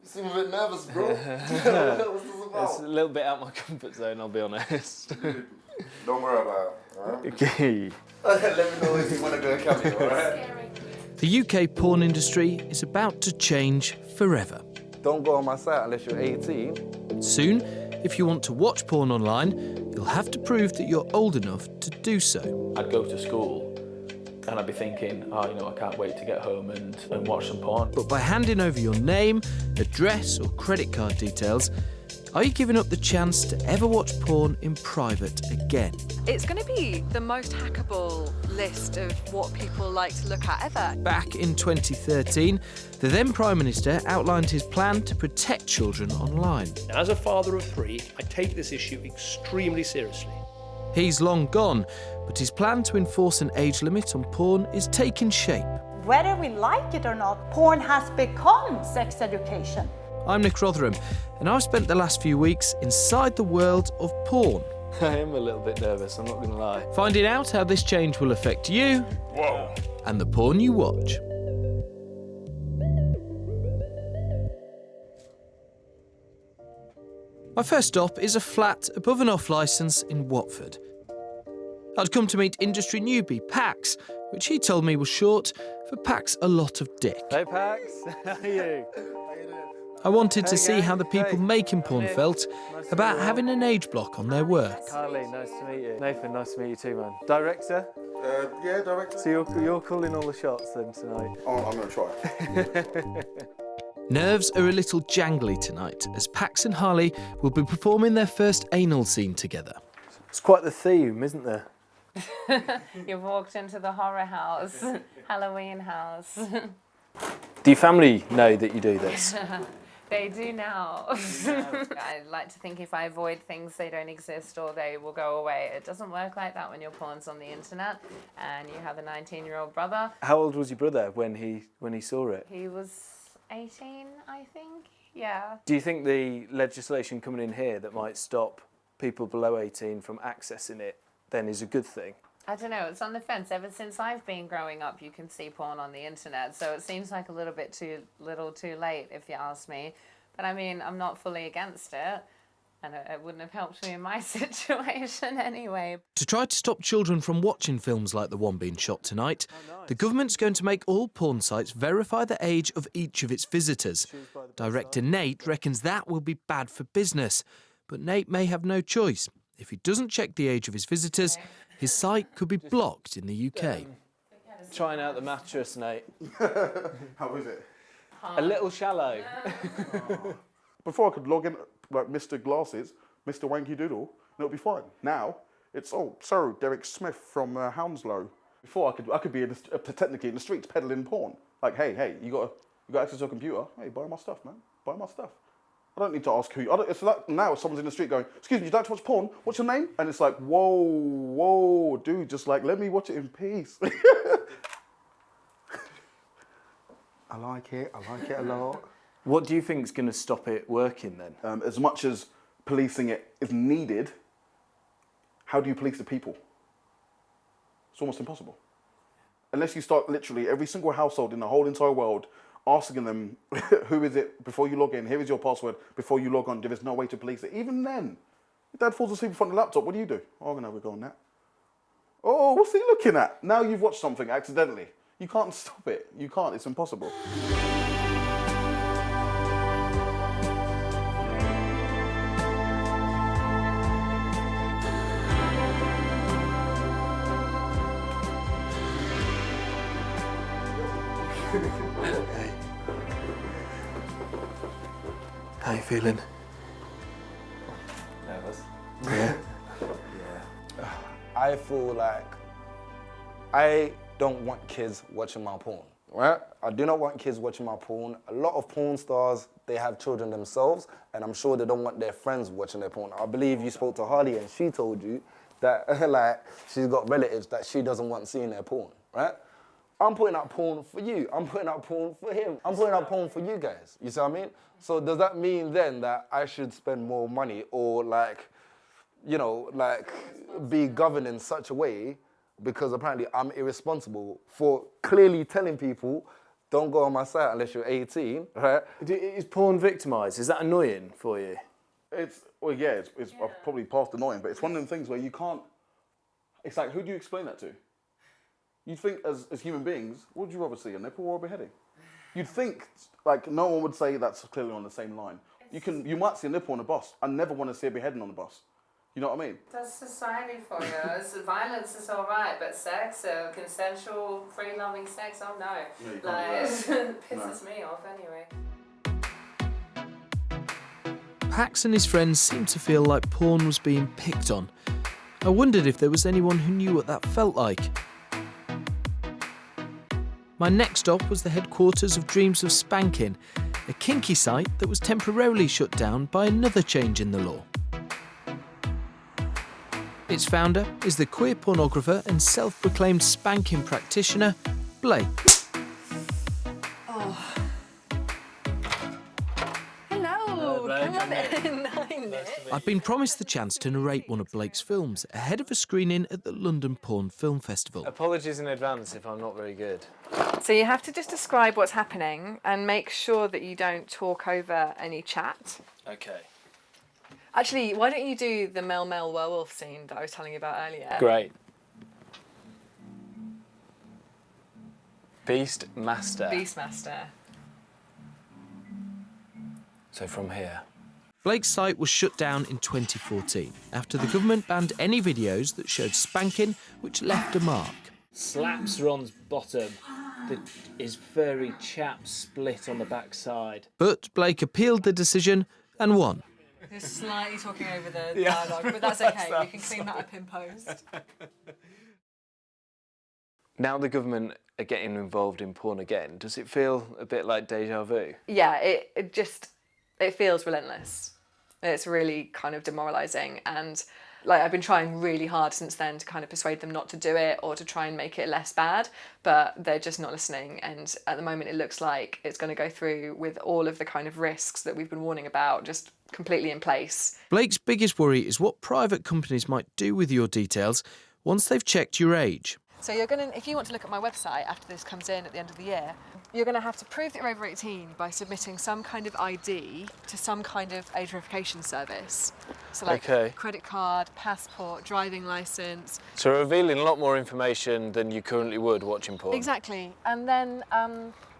You seem a bit nervous, bro. What's this about? It's a little bit out of my comfort zone, I'll be honest. Don't worry about it, alright? Okay. Let me know if you want to go cameo, alright? The UK porn industry is about to change forever. Don't go on my site unless you're 18. Soon, if you want to watch porn online, you'll have to prove that you're old enough to do so. I'd go to school and I'd be thinking, I can't wait to get home and watch some porn. But by handing over your name, address or credit card details, are you giving up the chance to ever watch porn in private again? It's going to be the most hackable list of what people like to look at ever. Back in 2013, the then Prime Minister outlined his plan to protect children online. As a father of 3, I take this issue extremely seriously. He's long gone, but his plan to enforce an age limit on porn is taking shape. Whether we like it or not, porn has become sex education. I'm Nick Rotherham, and I've spent the last few weeks inside the world of porn. I am a little bit nervous, I'm not going to lie. Finding out how this change will affect you and the porn you watch. My first stop is a flat above an off licence in Watford. I'd come to meet industry newbie Pax, which he told me was short for Pax a lot of dick. Hey Pax, how are you? I wanted to see how the people making porn felt about having an age block on their work. Carly, nice to meet you. Nathan, nice to meet you too, man. Director? Yeah, director. So you're calling all the shots then tonight? Oh, I'm going to try. Nerves are a little jangly tonight, as Pax and Harley will be performing their first anal scene together. It's quite the theme, isn't there? You've walked into the horror house, Halloween house. Do your family know that you do this? They do now. I like to think if I avoid things, they don't exist or they will go away. It doesn't work like that when your porn's on the internet and you have a 19-year-old brother. How old was your brother when he saw it? He was 18, I think. Yeah. Do you think the legislation coming in here that might stop people below 18 from accessing it then is a good thing? I don't know, it's on the fence. Ever since I've been growing up, you can see porn on the internet, so it seems like a little bit too late, if you ask me. But I mean, I'm not fully against it, and it wouldn't have helped me in my situation anyway. To try to stop children from watching films like the one being shot tonight, the government's going to make all porn sites verify the age of each of its visitors. Director Nate reckons that will be bad for business, but Nate may have no choice. If he doesn't check the age of his visitors, his site could be blocked in the UK. Trying out the mattress, Nate. How is it? A little shallow. Before I could log in like Mr. Glasses, Mr. Wanky Doodle, and it'll be fine. Now, it's, sorry, Derek Smith from Hounslow. Before I could be technically in the streets peddling porn. Like, hey, you got access to a computer? Hey, buy my stuff, man. Buy my stuff. I don't need to ask who. It's like now someone's in the street going, "Excuse me, you'd like to watch porn? What's your name?" And it's like, whoa, dude, just like let me watch it in peace. I like it a lot. What do you think is going to stop it working then? As much as policing it is needed, how do you police the people? It's almost impossible. Unless you start literally every single household in the whole entire world asking them, who is it before you log in? Here is your password before you log on. There is no way to police it. Even then, your dad falls asleep in front of the laptop. What do you do? Oh, I'm going to have a go on that. Oh, what's he looking at? Now you've watched something accidentally. You can't stop it. You can't. It's impossible. Hey. How you feeling? Nervous. Yeah. Yeah. I feel like I don't want kids watching my porn, right? I do not want kids watching my porn. A lot of porn stars, they have children themselves, and I'm sure they don't want their friends watching their porn. I believe you spoke to Harley and she told you that like she's got relatives that she doesn't want seeing their porn, right? I'm putting out porn for you. I'm putting out porn for him. I'm putting out porn for you guys. You see what I mean? So does that mean then that I should spend more money or like, you know, like be governed in such a way because apparently I'm irresponsible for clearly telling people don't go on my site unless you're 18, right? Is porn victimised? Is that annoying for you? It's probably past annoying, but it's one of them things where you can't. It's like, who do you explain that to? You'd think as human beings, what would you rather see, a nipple or a beheading? You'd think like no one would say that's clearly on the same line. You might see a nipple on a bus. I never want to see a beheading on a bus. You know what I mean? That's society for you. Violence is all right, but sex, consensual, free-loving sex, oh no. It pisses me off anyway. Pax and his friends seemed to feel like porn was being picked on. I wondered if there was anyone who knew what that felt like. My next stop was the headquarters of Dreams of Spanking, a kinky site that was temporarily shut down by another change in the law. Its founder is the queer pornographer and self-proclaimed spanking practitioner, Blake. Oh. Hello, come on in. I'd been promised the chance to narrate one of Blake's films ahead of a screening at the London Porn Film Festival. Apologies in advance if I'm not very good. So you have to just describe what's happening and make sure that you don't talk over any chat. Okay. Actually, why don't you do the Mel werewolf scene that I was telling you about earlier? Great. Beastmaster. Beastmaster. So from here. Blake's site was shut down in 2014 after the government banned any videos that showed spanking which left a mark. Slaps Ron's bottom. His furry chap split on the backside. But Blake appealed the decision and won. Just slightly talking over the dialogue, but that's okay. We can clean that up in post. Now the government are getting involved in porn again, does it feel a bit like deja vu? Yeah, it feels relentless. It's really kind of demoralising, and like I've been trying really hard since then to kind of persuade them not to do it or to try and make it less bad, but they're just not listening, and at the moment it looks like it's going to go through with all of the kind of risks that we've been warning about just completely in place. Blake's biggest worry is what private companies might do with your details once they've checked your age. So you're going to, if you want to look at my website after this comes in at the end of the year, you're going to have to prove that you're over 18 by submitting some kind of ID to some kind of age verification service. So like credit card, passport, driving licence. So revealing a lot more information than you currently would watching porn. Exactly. And then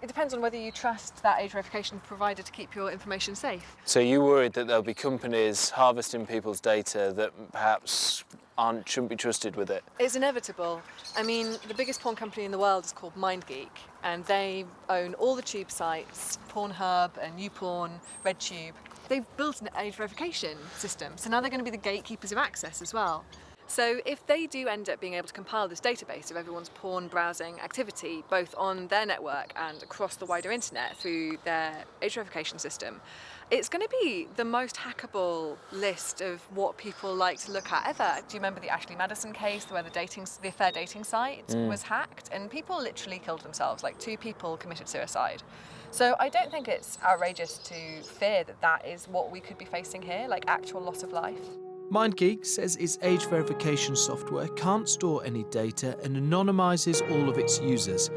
it depends on whether you trust that age verification provider to keep your information safe. So you worried that there'll be companies harvesting people's data that perhaps shouldn't be trusted with it? It's inevitable. I mean, the biggest porn company in the world is called MindGeek, and they own all the tube sites, Pornhub and YouPorn, RedTube. They've built an age verification system, so now they're going to be the gatekeepers of access as well. So if they do end up being able to compile this database of everyone's porn browsing activity, both on their network and across the wider internet through their age verification system, it's going to be the most hackable list of what people like to look at ever. Do you remember the Ashley Madison case where the affair dating site was hacked and people literally killed themselves, like 2 people committed suicide. So I don't think it's outrageous to fear that that is what we could be facing here, like actual loss of life. MindGeek says its age verification software can't store any data and anonymises all of its users.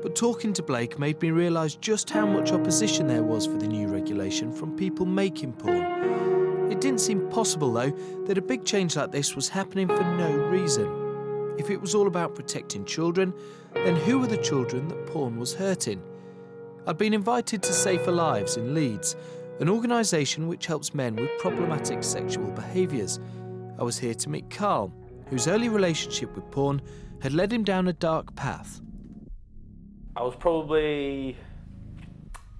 But talking to Blake made me realise just how much opposition there was for the new regulation from people making porn. It didn't seem possible, though, that a big change like this was happening for no reason. If it was all about protecting children, then who were the children that porn was hurting? I'd been invited to Safer Lives in Leeds, an organisation which helps men with problematic sexual behaviours. I was here to meet Carl, whose early relationship with porn had led him down a dark path. I was probably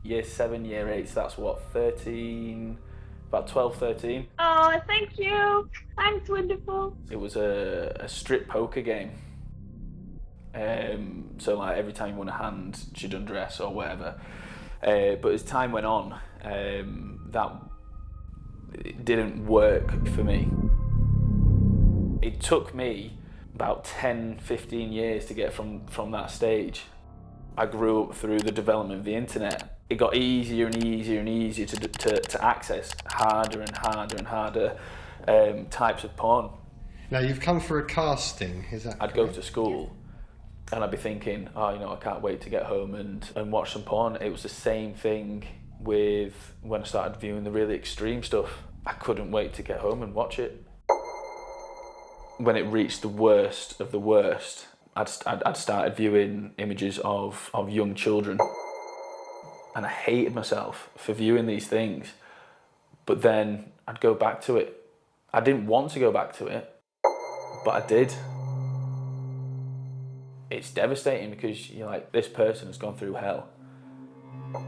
year 7, year 8, so that's what, 13, about 12, 13. Oh, thank you. Thanks, wonderful. It was a strip poker game. So like every time you won a hand, she'd undress or whatever. But as time went on, that didn't work for me. It took me about 10, 15 years to get from that stage. I grew up through the development of the internet. It got easier and easier and easier to access harder and harder and harder types of porn. Now you've come for a casting, is that I'd correct? go to school And I'd be thinking, oh, you know, I can't wait to get home and watch some porn. It was the same thing with when I started viewing the really extreme stuff. I couldn't wait to get home and watch it. When it reached the worst of the worst, I'd started viewing images of young children. And I hated myself for viewing these things. But then I'd go back to it. I didn't want to go back to it, but I did. It's devastating because you're like, this person has gone through hell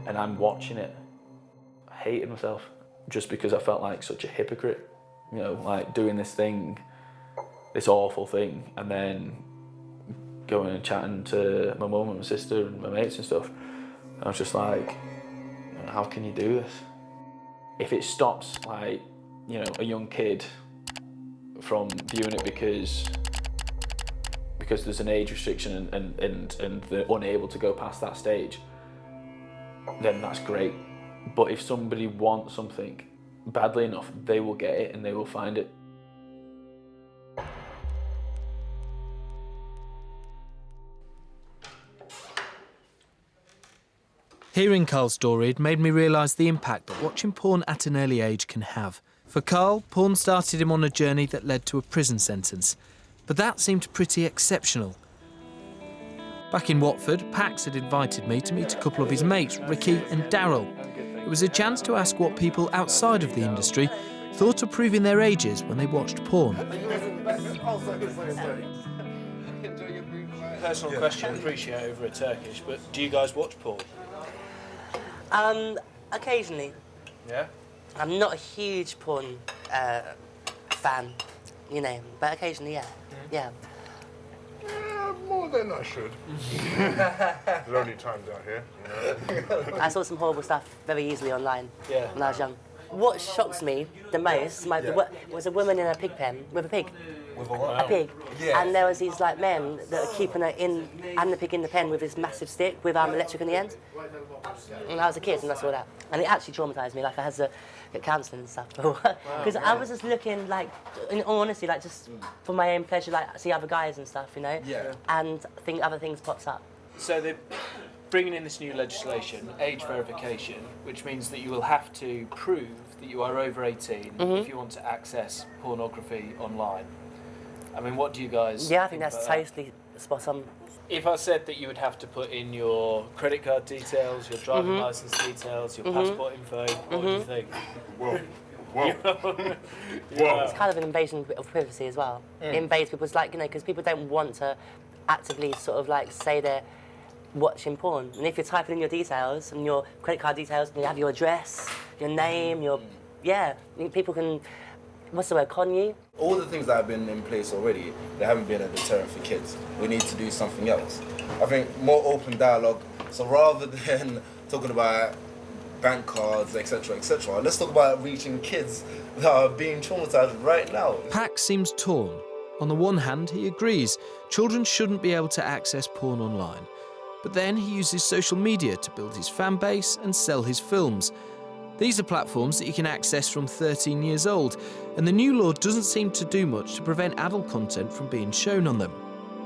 and I'm watching it. I hated myself just because I felt like such a hypocrite, you know, like doing this thing, this awful thing, and then going and chatting to my mum and my sister and my mates and stuff. And I was just like, how can you do this? If it stops, like, you know, a young kid from viewing it because there's an age restriction and they're unable to go past that stage, then that's great. But if somebody wants something badly enough, they will get it and they will find it. Hearing Carl's story had made me realise the impact that watching porn at an early age can have. For Carl, porn started him on a journey that led to a prison sentence. But that seemed pretty exceptional. Back in Watford, Pax had invited me to meet a couple of his mates, Ricky and Daryl. It was a chance to ask what people outside of the industry thought of proving their ages when they watched porn. Personal question, appreciate over a Turkish, but do you guys watch porn? Occasionally. Yeah? I'm not a huge porn fan, you know, but occasionally, yeah. Yeah. More than I should. Lonely times out here, you know. I saw some horrible stuff very easily online when I was young. What shocks me the most was a woman in a pig pen with a pig. With a what? A pig. Yeah. And there was these like men that were keeping her in and the pig in the pen with this massive stick with electric on the end. And I was a kid and I saw that. And it actually traumatised me, like I had to get counselling and stuff. Because I was just looking like, in all honesty, like just for my own pleasure, like see other guys and stuff, you know? Yeah. And think other things pops up. So they're bringing in this new legislation, age verification, which means that you will have to prove that you are over 18 if you want to access pornography online. I mean, what do you guys Yeah, I think think that's about totally spot on. If I said that you would have to put in your credit card details, your driving licence details, your passport info, what do you think? Whoa. It's kind of an invasion of privacy as well. It invades people's, like, you know, because people don't want to actively sort of like say they're watching porn. And if you're typing in your details and your credit card details, and you have your address, your name, people can, what's the word, con you? All the things that have been in place already, they haven't been a deterrent for kids. We need to do something else. I think more open dialogue. So rather than talking about bank cards, etc., let's talk about reaching kids that are being traumatized right now. Pax seems torn. On the one hand, he agrees children shouldn't be able to access porn online. But then he uses social media to build his fan base and sell his films. These are platforms that you can access from 13 years old, and the new law doesn't seem to do much to prevent adult content from being shown on them.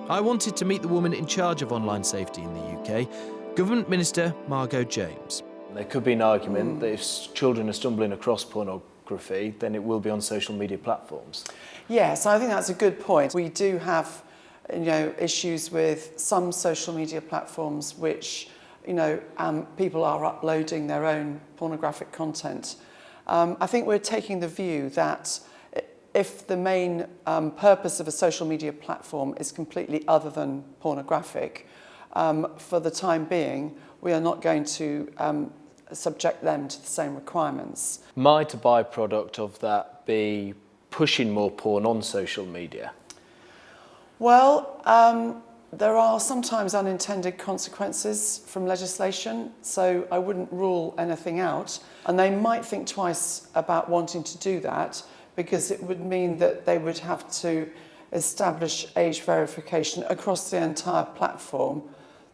I wanted to meet the woman in charge of online safety in the UK, Government Minister Margot James. There could be an argument that if children are stumbling across pornography, then it will be on social media platforms. Yes, I think that's a good point. We do have, issues with some social media platforms which, people are uploading their own pornographic content. I think we're taking the view that if the main purpose of a social media platform is completely other than pornographic, for the time being, we are not going to subject them to the same requirements. Might a byproduct of that be pushing more porn on social media? Well, there are sometimes unintended consequences from legislation, so I wouldn't rule anything out. And they might think twice about wanting to do that, because it would mean that they would have to establish age verification across the entire platform,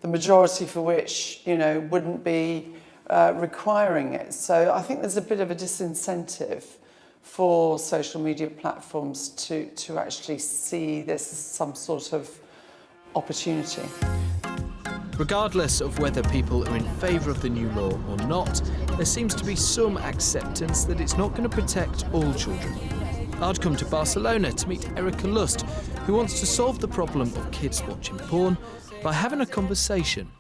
the majority for which, wouldn't be requiring it. So I think there's a bit of a disincentive for social media platforms to actually see this as some sort of opportunity. Regardless of whether people are in favour of the new law or not, there seems to be some acceptance that it's not going to protect all children. I'd come to Barcelona to meet Erica Lust, who wants to solve the problem of kids watching porn by having a conversation.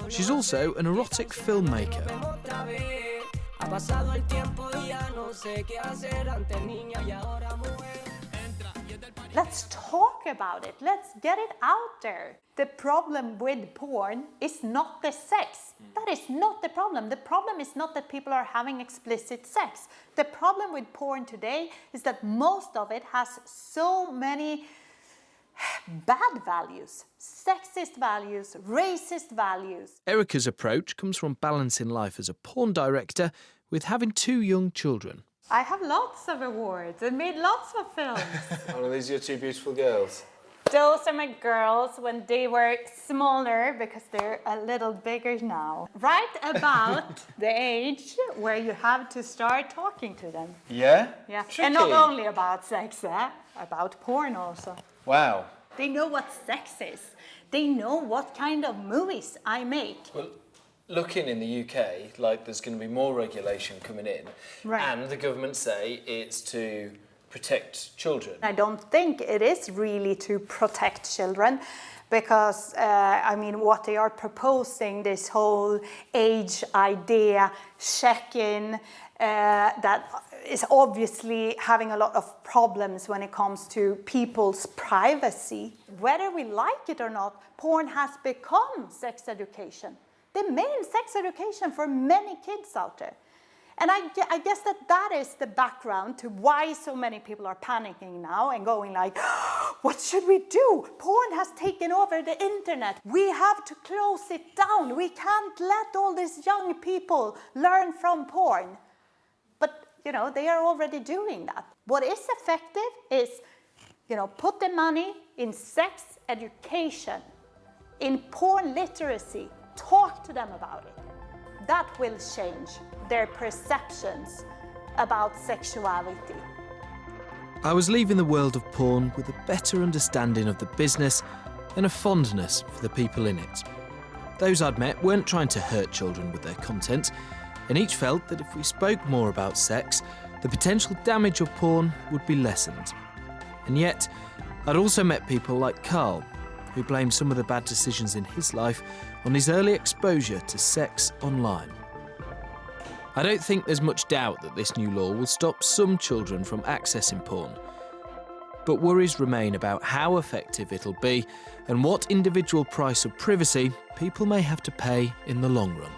She's also an erotic filmmaker. Let's talk about it. Let's get it out there. The problem with porn is not the sex. That is not the problem. The problem is not that people are having explicit sex. The problem with porn today is that most of it has so many bad values, sexist values, racist values. Erica's approach comes from balancing life as a porn director with having 2 young children. I have lots of awards and made lots of films. Are these your 2 beautiful girls? Those are my girls when they were smaller, because they're a little bigger now. Right about the age where you have to start talking to them. Yeah? Yeah. Tricky. And not only about sex, about porn also. Wow. They know what sex is. They know what kind of movies I make. Well, looking in the UK, like there's going to be more regulation coming in, Right. and the government say it's to protect children. I don't think it is really to protect children, because what they are proposing, this whole age idea, check-in, that is obviously having a lot of problems when it comes to people's privacy. Whether we like it or not, porn has become sex education, the main sex education for many kids out there. And I guess that is the background to why so many people are panicking now and going like, what should we do? Porn has taken over the internet. We have to close it down. We can't let all these young people learn from porn. But, they are already doing that. What is effective is, put the money in sex education, in porn literacy. Talk to them about it. That will change their perceptions about sexuality. I was leaving the world of porn with a better understanding of the business and a fondness for the people in it. Those I'd met weren't trying to hurt children with their content, and each felt that if we spoke more about sex, the potential damage of porn would be lessened. And yet, I'd also met people like Carl, who blamed some of the bad decisions in his life on his early exposure to sex online. I don't think there's much doubt that this new law will stop some children from accessing porn, but worries remain about how effective it'll be and what individual price of privacy people may have to pay in the long run.